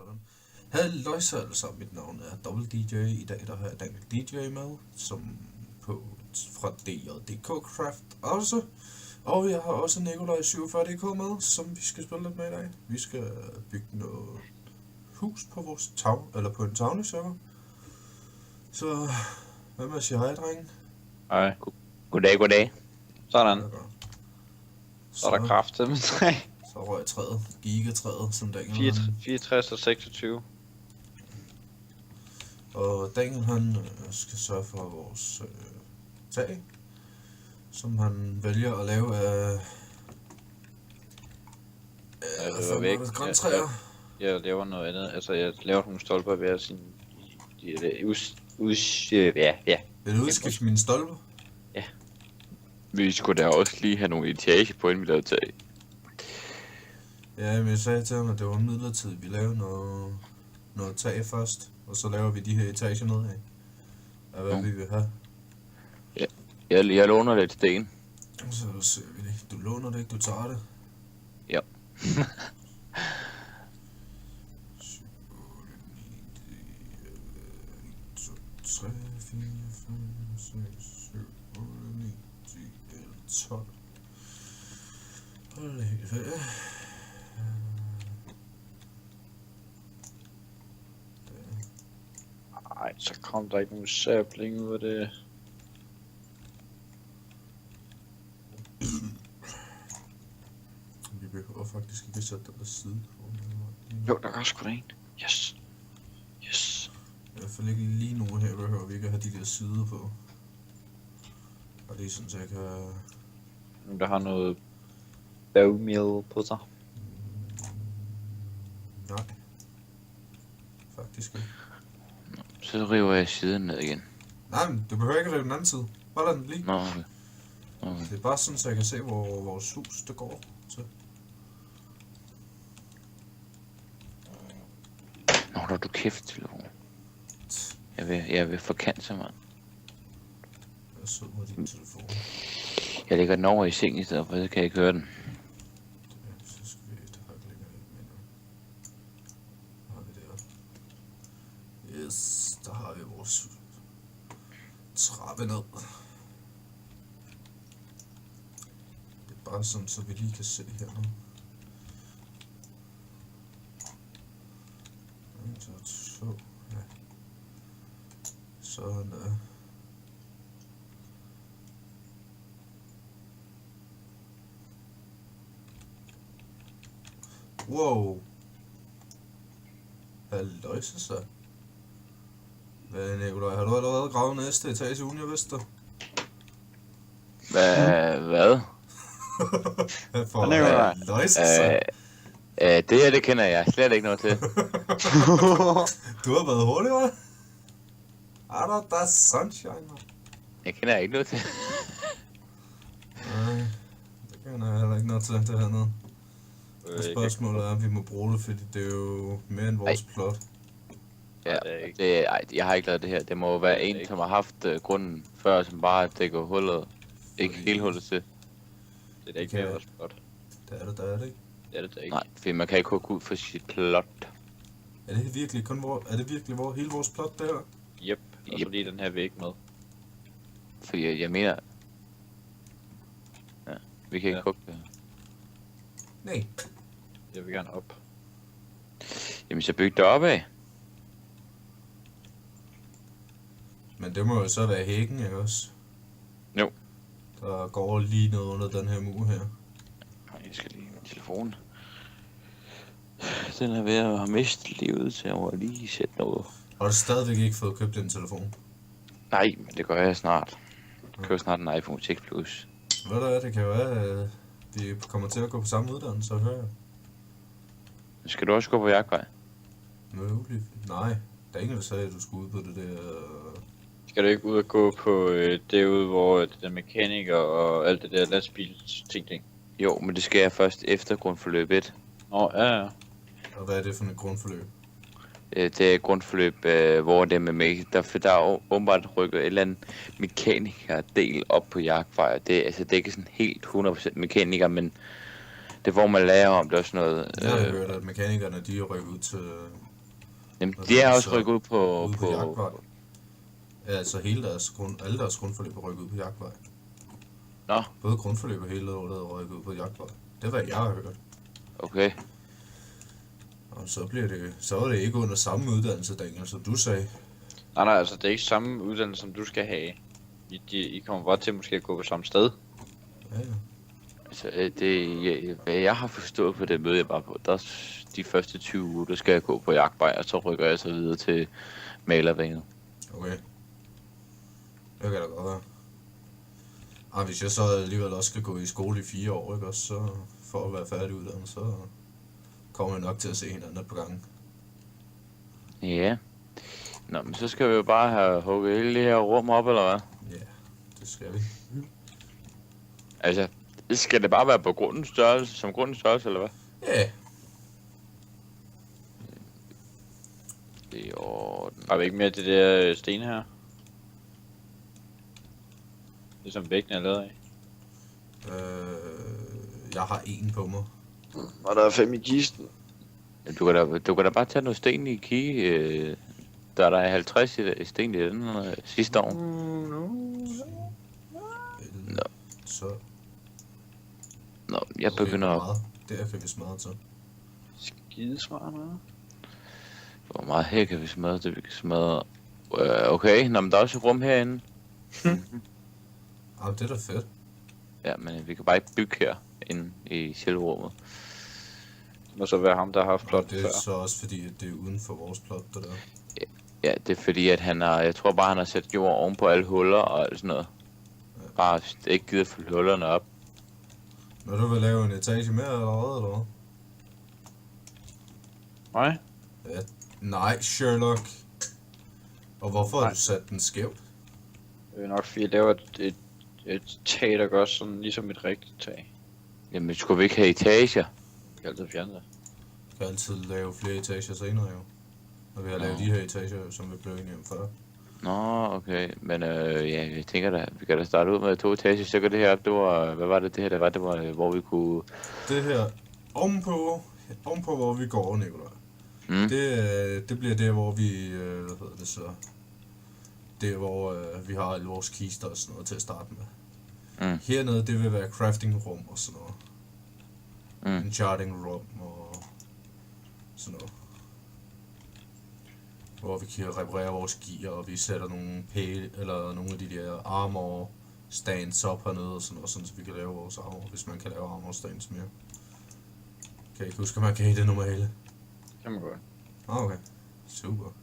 Sådan. Halløjsa alle sammen, mit navn er Double DJ. I dag der har jeg Daniel DJ med, som fra DJDK Craft også. Og jeg har også Nikolaj 47DK med, som vi skal spille lidt med i dag. Vi skal bygge noget hus på vores på en tavleserver. Så hvad med at sige hej, drenge? Hej. Goddag. Sådan. Så er der kraft med 3. Så røg træet. Gigatræet, som Daniel 64 og 26. Og Daniel han skal sørge for vores tag, som han vælger at lave af grøntræer. Jeg laver noget andet. Altså jeg laver nogle stolper ved at sige Vil du udskifte mine stolper? Ja. Vi skulle da også lige have nogle etage på, inden vi lavede tag. Ja, men jeg sagde til ham, at det var midlertidigt. Vi lavede noget tag først, og så laver vi de her etager nedad. Af hvad vi vil have. Ja, jeg låner lidt sten. Så ser vi det. Du låner det ikke, du tager det. Ja. 7, 8, 9, 10, 1, 2, 3, 4, 5, 6, 7, 8, 9, 10, 11, 12. Hold helt ferie. Ej, så kom der ikke nogen sapling ud af det. Vi behøver faktisk ikke at sætte den der side på. Jo, der er sgu da en. Yes. I hvert fald ikke lige nu her behøver vi ikke at have de der sider på. Og det er sådan, så jeg kan... Nogen der har noget bagmiddel på sig. Nej. Faktisk ikke. Så river jeg siden ned igen. Nej, men du behøver ikke at rive den anden side. Bare lad den lige. Nå, okay. Det er bare sådan, så jeg kan se, hvor vores hus det går til. Nå, der er du kæft, telefon. Jeg vil få cancer, mand. Jeg så med din telefon. Jeg lægger den over i sengen i stedet for, så kan jeg ikke høre den. Så skal vi... Der har ikke længere et minde. Hvor har vi der? Yes, der har vi vores trappe ned. Det er bare sådan, så vi lige kan se her nu. 1, 2, ja. Sådan der. Wow. Halløjse så. Hvad, Nikolaj, har du allerede gravet næste etage, uden jeg vidste det? Hvad? For Nikolaj. halløjse så. Det her, det kender jeg slet ikke noget til. Du har været hurtig, hva'? Der er sunshine, man. Jeg kender ikke noget til. Nej, det kender jeg heller ikke noget til, det hernede. Og spørgsmålet er, om vi må bruge det, fordi det er jo mere end vores plot. Ja, jeg har ikke lavet det her. Det må jo være en, som har haft grunden før, som bare dækker hullet. Ikke hele hullet til. Det er da ikke mere vores plot. Det er det ikke? Det er det da ikke. Nej, fordi man kan ikke gå ud for sit plot. Er det virkelig hele vores plot, det her? Yep. Og så lige den her væg med. Fordi jeg mener... Ja, vi kan ikke hugge det her. Nej. Jeg vil gerne op. Jamen, så byg det op af. Men det må jo så være hækken, ikke også? Jo. Der går lige ned under den her mur her. Jeg skal lige min telefon. Den er ved at miste livet, så jeg må lige sætte noget. Har du stadigvæk ikke fået købt den telefon? Nej, men det gør jeg snart. Jeg køber snart en iPhone 6 Plus. Ved du hvad, det kan jo være, at vi kommer til at gå på samme uddannelse, så hører jeg. Skal du også gå på jagtvej? Muligt. Nej, der er ingen, der sagde, at du skulle ud på det der... Skal du ikke ud og gå på derude, hvor det der mekaniker og alt det der lastbilsting? Jo, men det skal jeg først efter grundforløb 1. Nå, ja. Og hvad er det for et grundforløb? Det er grundforløb, hvor det er med der er åbenbart rykket et eller andet mekanikerdel op på jagtvej. Det er ikke sådan helt 100% mekaniker, men det er hvor man lærer om det og sådan noget. Jeg har hørt, at mekanikerne de er rykket ud Jamen, Hvad de hedder er det også så? rykket ud på... Ude på jagtvej. Ja, altså alle deres grundforløb er rykket ud på jagtvej. Nå, Både grundforløb og hele lortet er rykket ud på jagtvej. Det er hvad jeg har hørt. okay. Og så er det ikke under samme uddannelse, Daniel, som du sagde. Nej, altså det er ikke samme uddannelse, som du skal have. I kommer bare til måske at gå på samme sted. Ja, ja. Altså, hvad jeg har forstået på det møde, jeg var på, der de første 20 uger, der skal jeg gå på jagtvej, og så rykker jeg så videre til malervandet. Okay. Det kan da godt være. Hvis jeg så alligevel også skal gå i skole i 4 år, ikke også, så for at være færdiguddannet, så kommer vi nok til at se hinanden et par gange. Ja. Nå, men så skal vi jo bare have hugget hele det her rum op, eller hvad? Ja, det skal vi. Altså, skal det bare være på grundens størrelse, som grundens størrelse, eller hvad? Ja, Det er i orden. Har vi ikke mere af det der sten her? Det er som vægten er lavet af. jeg har en på mig. Og der er 5 i kisten. Du kan da bare tage noget sten i kige. Der er 50 i sten i den sidste år. Nå. Så Nå, jeg begynder op. meget. Der kan vi smadre til. Skidesmart, hva'? Hvor meget her kan vi smadre, det vi kan smadre. Okay, nå, men der er også et rum herinde. Det er da fedt. Ja, men vi kan bare ikke bygge her inde i selve rummet. Det må så være ham, der har haft plot Det før. er så også fordi, at det er uden for vores plot, det der. Ja, det er fordi, at jeg tror bare, han har sat jord oven på alle huller og alt sådan noget. Bare ikke givet at fylde hullerne op. Når du vil lave en etage mere allerede, eller hvad? Nej? Ja. Nej, Sherlock. Og hvorfor har Nej. du sat den skævt? Det er nok fordi jeg laver et tag, der gør sådan ligesom et rigtigt tag. Jamen, skulle vi ikke have etager? Jeg kan altid fjerne det. Du kan altid lave flere etager senere, jo. Når vi har lavet de her etager, som vi blev enige om før. Nå, okay. Men ja, jeg tænker da, vi kan da starte ud med 2 etager, så går det her op. Det var, hvad var det her, der var? Det var, hvor vi kunne... Det her, ovenpå hvor vi går, Nikolaj. Mm. Det bliver der, hvor vi, hvad hedder det så? Der, hvor vi har alle vores kister og sådan noget til at starte med. Mm. Hernede, det vil være crafting rum og sådan noget. Mm. Enchanting rum og sådan noget. Hvor vi kan reparere vores gear, og vi sætter nogle pæle, eller nogle af de der armor stands op hernede og sådan noget, sådan, så vi kan lave vores armor, hvis man kan lave armor stands mere. Kan jeg ikke huske, at man kan i det normale? Kan man godt. Okay. Super.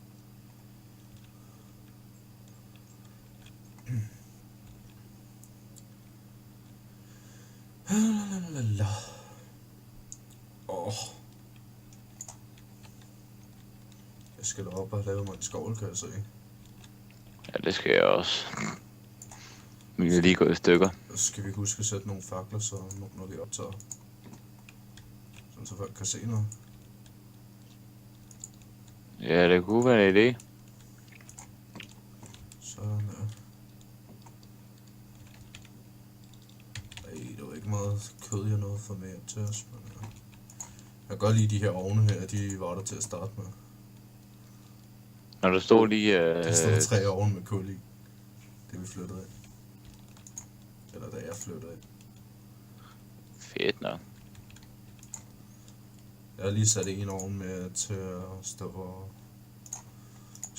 Jeg skal da op og lave mig en skovl, kan jeg se. Ja, det skal jeg også. Vi er lige gået i stykker. Så skal vi huske at sætte nogle fakler, så når vi optager. Sådan så folk kan se noget. Ja, det kunne være en idé. Sådan der. Ej, det var ikke meget kød, jeg nåede for med til os, men jeg kan godt lide de her ovne her, de var der til at starte med. Når der stod lige... Der stod 3 ovne med kul i, det vi flyttede af. Eller da jeg flyttede af. Fedt nok. Jeg har lige sat en ovn med til at stå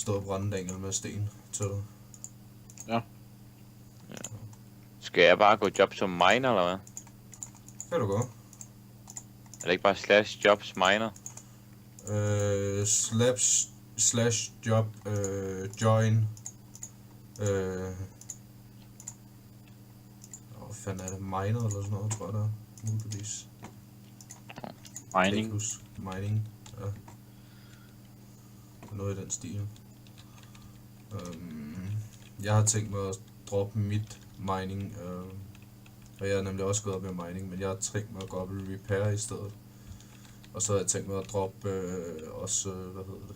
og brænde en enkelt med sten til dig. Skal jeg bare gå job som miner, eller hvad? Kan du godt. Er det ikke bare slash jobs miner? Slash job join hvad fanden er det? Miner eller sådan noget, tror jeg der er. Muligvis. Mining. Mining, ja. Noget i den stil. Jeg har tænkt mig at droppe mit mining, og jeg har nemlig også gået op med mining, men jeg har tænkt mig at gå op i repair i stedet. Og så har jeg tænkt mig at droppe også, hvad hedder det?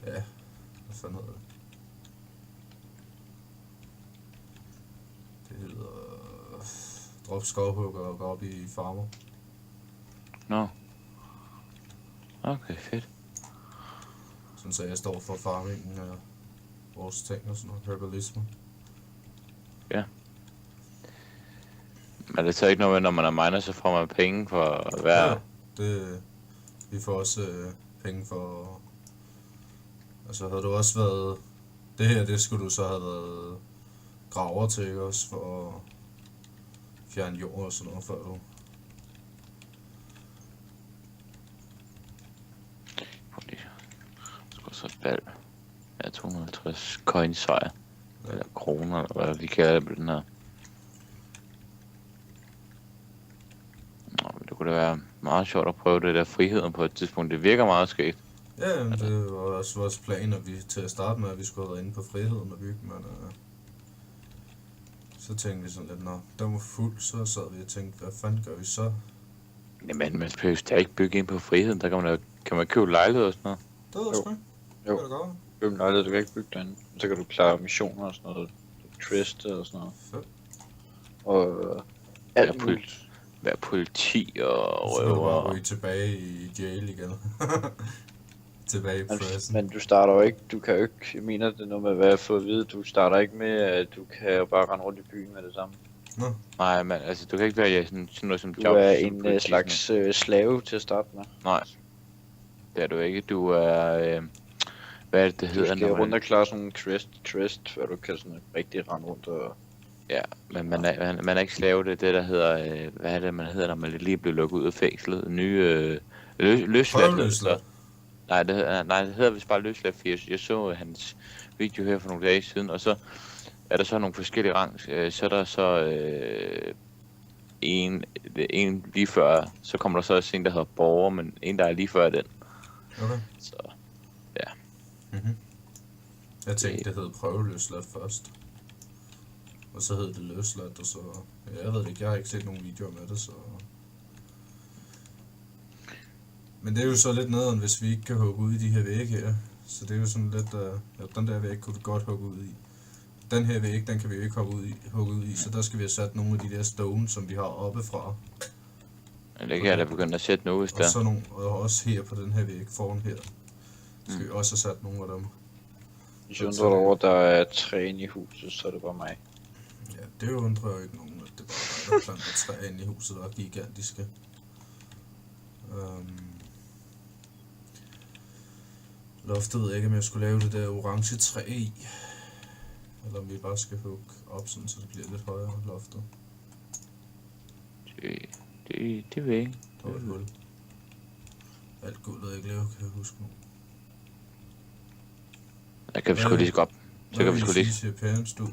Ja, hvad fanden hedder det? Det hedder... Drop skovhugger og gå op i farmer. Nå. Okay, fedt. Sådan så jeg står for farmingen af vores ting og sådan noget, herbalisme. Men det er så ikke noget med, når man er miner, så får man penge for hver... Ja, vi får også penge for... Altså havde du også været... Det her, det skulle du så have været graver til, ikke også, for at fjerne jord og sådan noget, før du... Så bal. Ja, 250 coins sejr. Eller kroner, eller hvad vi kalder det på den her. Nå, men det kunne da være meget sjovt at prøve det der friheden på et tidspunkt. Det virker meget skægt. Ja, men det var også vores plan, at vi til at starte med, at vi skulle have været inde på friheden og bygge, men så tænkte vi sådan lidt, når den var fuld, så sad vi og tænkte, hvad fanden gør vi så? Jamen, man skal jo ikke bygge ind på friheden. Der kan man købe lejlighed og sådan noget. Det ved jeg sgu ikke. Jo. Det kan det godt. Køb en lejlighed, du kan ikke bygge derinde. Så kan du klare missioner og sådan noget. Trist og sådan noget. Fedt. Og alt muligt. Være politi og Så kan du bare røver. ryge tilbage i jail igen. Tilbage i prison. Men du starter jo ikke, du kan jo ikke, jeg mener det er noget med, hvad jeg har fået at vide, du starter ikke med, at du kan jo bare rende rundt i byen med det samme. Nej, men altså, du kan ikke være sådan noget som Du job. er som en politi, slags slave til at starte med. Nej, det er du ikke. Du er... hvad er det, det Du hedder? skal når rundt man... og klare sådan nogle trist, hvor du kan sådan rigtig rende rundt og... Ja, men man er ikke slave. Det er det, der hedder... hvad er det, man hedder, når man lige bliver lukket ud af fængslet? Nye... løsladt. Nej, det hedder vist bare løsladt, for jeg så hans video her for nogle dage siden, og så er der så nogle forskellige rang. Så er der så en lige før, så kommer der så også en, der hedder borger, men en, der er lige før den. Okay. Så Mm-hmm. Jeg tænkte, det hed prøveløsladt først. Og så hed det løsladt, og så... Ja, jeg ved det ikke, jeg har ikke set nogen videoer med det, så... Men det er jo så lidt nederen, hvis vi ikke kan hugge ud i de her vægge her. Så det er jo sådan lidt... Ja, den der væg kunne vi godt hugge ud i. Den her væg, den kan vi jo ikke hugge ud i, så der skal vi have sat nogle af de der stone, som vi har oppe fra. det kan jeg da begynde at sætte nu, hvis Og der. så nogle, og også her på den her væg foran her. Skal vi også have sat nogle af dem. Hvis jeg undrer dig over, der er træ inde i huset, så er det bare mig. Ja, det undrer jo ikke nogen, at det bare er der planter træer inde i huset, der er gigantiske. Loftet ved jeg ikke, om jeg skulle lave det der orange træ i. Eller om vi bare skal hugge op, sådan, så det bliver lidt højere loftet. Det ved jeg ikke. Der var et hul. Alt gulvet er ikke lavet, kan jeg huske nu. Der kan vi sgu lige så godt. Så kan vi sgu lige. Hvad vil pærens du?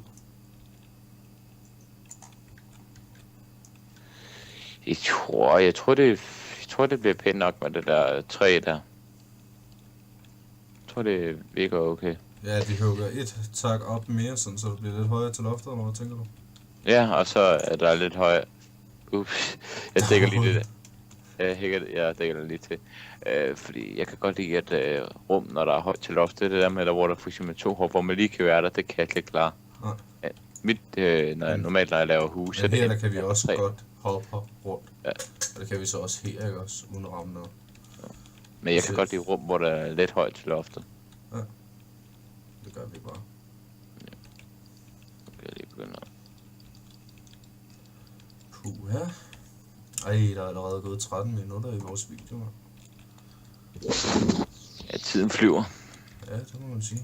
Jeg tror det bliver pænt nok med det der træ der. Jeg tror det virker okay. Ja, de hugger et tak op mere, sådan, så det bliver lidt højere til loftet, eller hvad tænker du? Ja, og så er der lidt højere. Ups, jeg dækker lige det der. Jeg dækker det lige til. Fordi jeg kan godt lide, at rum, når der er højt til loftet, det der med, der, hvor der for eksempel 2 hår, hvor man lige kan være der, det kan jeg ikke klare. Nej. Normalt, når jeg laver huse, Ja, det her der kan vi også 3. godt hoppe rundt. Ja. Og det kan vi så også her, ikke også? Uden at ramme noget. Men jeg kan godt lide rum, hvor der er lidt højt til loftet. Det gør vi bare. Så kan jeg lige begynde at... Puha. Ej, der er allerede gået 13 minutter i vores video, man. Ja, tiden flyver. Ja, det må man sige.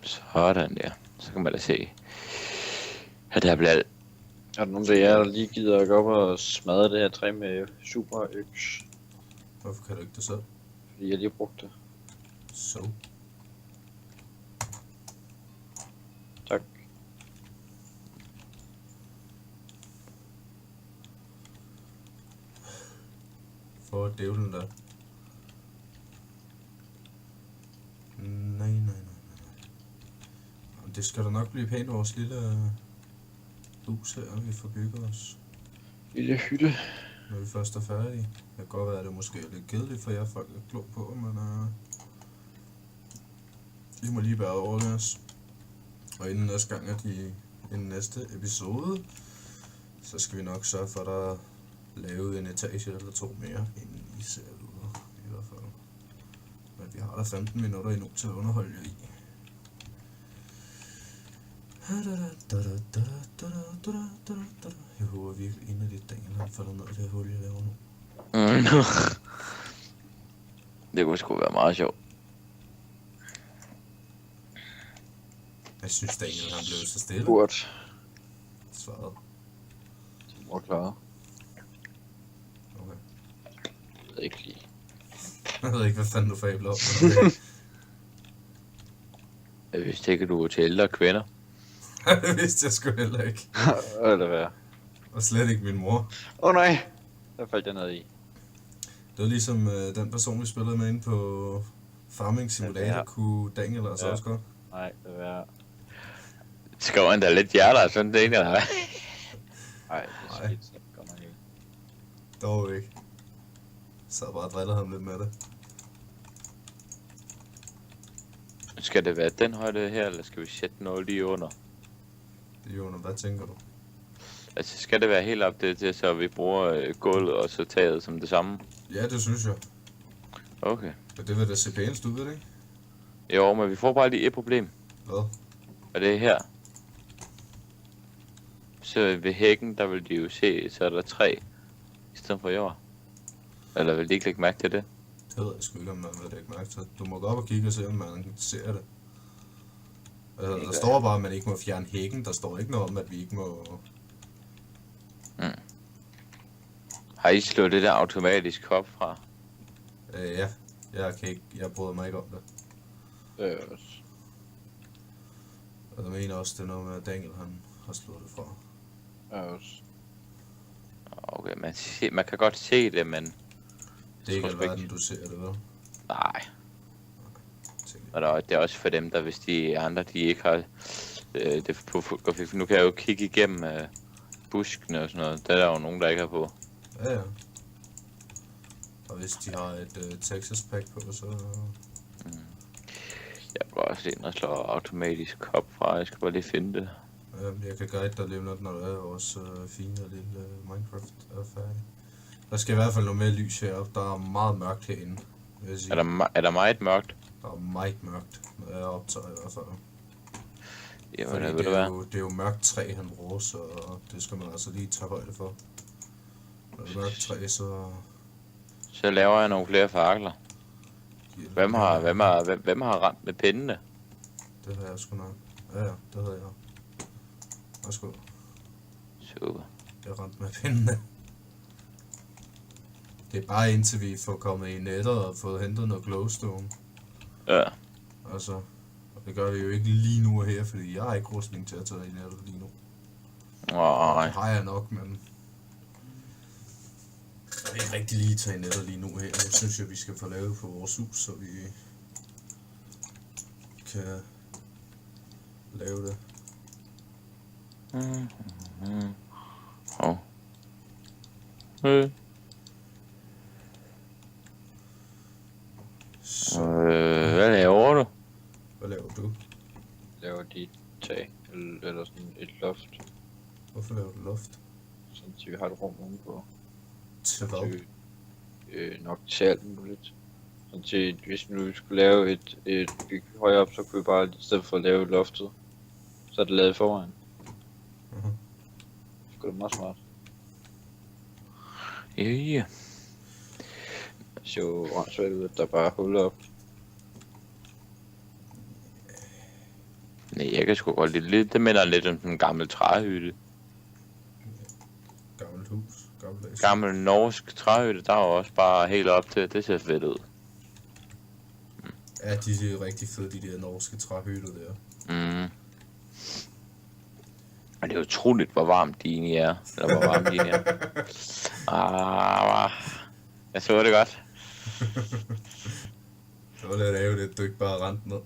Sådan der. Så kan man da se, at der bliver... Er der nogen af jer, der lige gider at gå op og smadre det her træ med super øks? Hvorfor kan du ikke det selv? Fordi jeg lige har brugt det. Så. Tak. For dævlen der. Nej. Det skal da nok blive pænt, vores lille hus her, vi får bygget os. Lille hytte. Når vi først er færdige. Det kan godt være, at det måske er lidt kedeligt for jer folk er klog på, men I må lige bære over det os. Og inden næste gang, inden næste episode, så skal vi nok sørge for, at der er lavet en etage eller 2 mere, inden I ser ud, i hvert fald. Men vi har da 15 minutter endnu til at underholde jer i. Jeg håber virkelig, en af de dage, han falder ned i det her hul, jeg laver nu. Det kunne sgu være meget sjovt. Jeg synes, Daniel, han blev så stille. Spurt. Svaret. Som var klar. Okay. Jeg ved ikke lige. Jeg ved ikke, hvad fanden du fabler op. Jeg vidste ikke, at du var til ældre kvinder. Det vidste jeg sgu heller ikke. Eller hvad? Og slet ikke min mor. Nej! Der faldt jeg ned i. Det var ligesom den person, vi spillede med inde på Farming Simulator, Ja. kunne Daniel altså Ja. også godt. Nej, det var... Skriver han da lidt hjerter og sådan det, ikke? Eller hvad? Nej, det Nej. er skidt, så kommer jeg ikke. Dog ikke. Så bare og drillede ham lidt med det. Skal det være den højde her, eller skal vi sætte noget lige under? Jonas, hvad tænker du? Altså, skal det være helt op til, så vi bruger gulvet og så taget som det samme? Ja, det synes jeg. Okay. Og det vil da se pænest ud, ved det ikke? Jo, men vi får bare lige et problem. Hvad? Og det er her. Så ved hækken, der vil de jo se, så er der 3 i stedet for jord. Eller vil de ikke lægge mærke til det? Det ved jeg sgu ikke, om man vil lægge mærke til. Du må gå op og kigge og se, om man ser det. Altså, der står bare, at man ikke må fjerne hækken. Der står ikke noget om, at vi ikke må... Har I slået det der automatisk op fra? Ja, jeg bryder mig ikke om det. Det er også... Og jeg mener også, det er noget med, at Daniel han har slået det fra. Det er også... Okay, man kan godt se det, men... Det er ikke Tror sgu alverden, du ser det, vel? Nej. Tænker Og det er også for dem, der hvis de andre, de ikke har... det på, nu kan jeg jo kigge igennem buskene og sådan noget. Der er der jo nogen, der ikke har på. jeg. Ja. Og hvis de har et Texas pack på, så... Jeg går også ind og slår automatisk op fra. Jeg skal bare lige finde det. Jeg kan guide dig lige om lidt, når du er vores fine lille Minecraft er færdig. Der skal i hvert fald noget mere lys heroppe. Der er meget mørkt herinde, vil jeg sige. Er der meget mørkt? Der er meget mørkt, når jeg optager i hvert fald. Jamen, Fordi ved det du er, hvad? jo, det er jo mørkt træ, han bruger, så det skal man altså lige tage højde for. Når det er mørkt træ, så... Så laver jeg nogle flere fakler. Hvem har ramt med pindene? Det har jeg sgu nok. Ja, det havde jeg. Værsgo. Super. Jeg rent med pindene. Det er bare indtil vi får kommet i nettet og fået hentet noget glowstone. Ja. Altså, og det gør vi jo ikke lige nu og her, fordi jeg har ikke rustning til at tage i nettet lige nu. Nej. Det har jeg nok, men... Jeg vil ikke rigtig lige tage i nettet lige nu her. Jeg synes jo, vi skal få lavet på vores hus, så vi kan lave det. Hov. Så, Hvad laver du? hvad laver du? Laver de et tag, eller sådan et loft, Hvorfor laver du loft? sådan at vi har et rum udenpå. Til hvad? Nok til alt muligt. Sådan til, hvis nu vi skulle lave et bygge højere op, så kunne vi bare, i stedet for at lave loftet, så er det lavet foran. Mhm. Det skulle da meget smart. Ja. Det ser jo åndssvagt ud, at der bare er huller op. Nej, jeg kan sgu godt lide lidt. Det minder lidt om sådan en gammel træhytte. Gammelt hus. Gammelt Gammel norsk træhytte, der var også bare helt op til. Det ser fedt ud. Ja, de er jo rigtig fede, de der norske træhytter der. Og det er utroligt, hvor varmt de egentlig er. Eller hvor varmt de egentlig er. Jeg så det godt. Det var lidt ærgerligt, at du ikke bare rendte ned.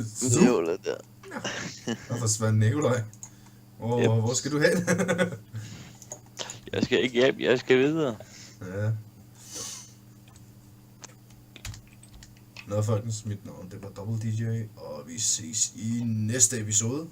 Så. Der. Der forsvandt Nikolaj. Hvor skal du hen? Jeg skal ikke hjem, jeg skal videre. Ja. Nå folkens, mit navn det var Double DJ, og vi ses i næste episode.